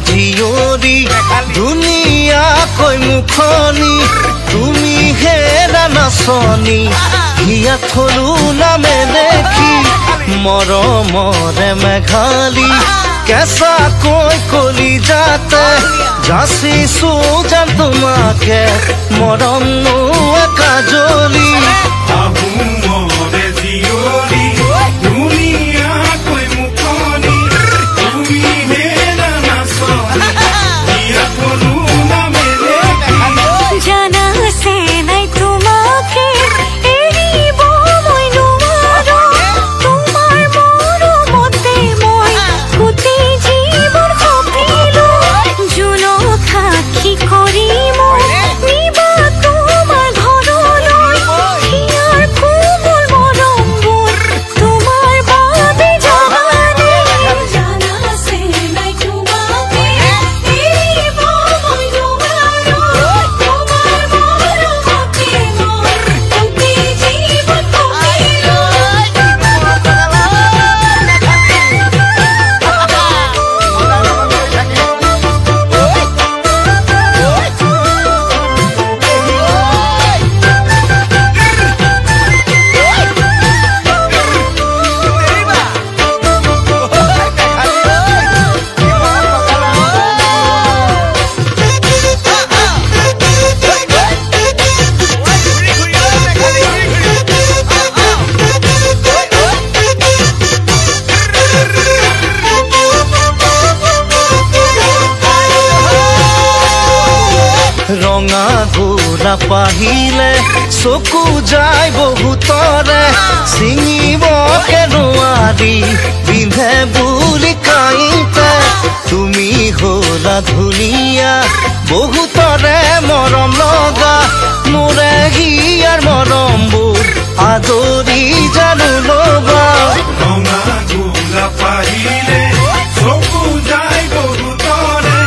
জিয়ৰী ধুনীয়াকৈ মুখনি তুমি হেৰা নাচনি হিয়া থলো নামে দেখি মৰমৰে মেঘালী কেঁচাকৈ কলি যাতে যাচিছো যেন তোমাকে মৰম নোৱা কাজলি ৰঙা গোলাপ আহিলে চকু যায় বহুতৰে ছিঙিবকে নোৱাৰি বিন্ধে বুলি কাইতে তুমি হলা ধুনীয়া বহুতৰে মৰম লগা মোৰে হিয়াৰ মৰমবোৰ আদৰি জানো ল'বা ৰঙা গোলাপ আহিলে চকু যায় বহুতৰে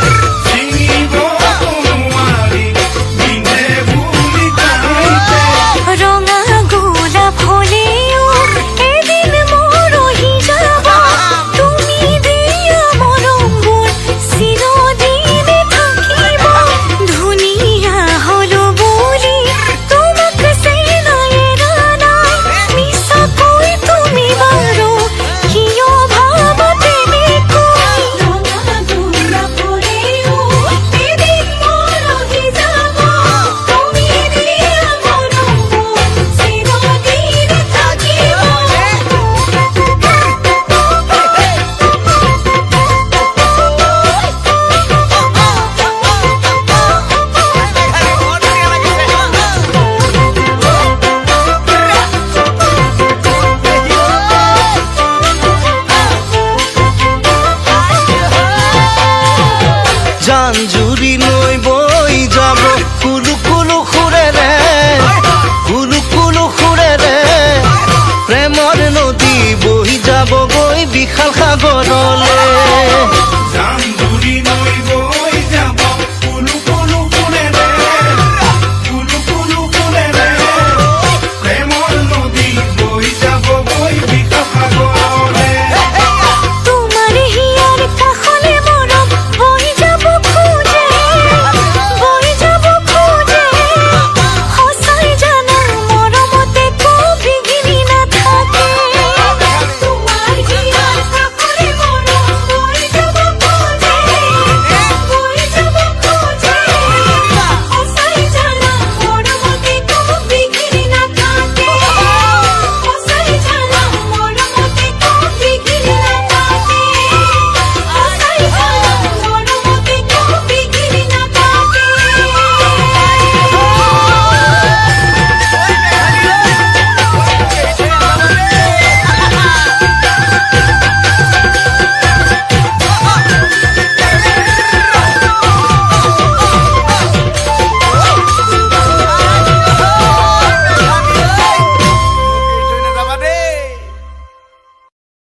জানজুৰি নৈ বৈ যাব কুলু কুলু সুৰেৰে কুলু কুলু সুৰেৰে প্ৰেমৰ নদী বৈ যাবগৈ বিশাল সাগৰলে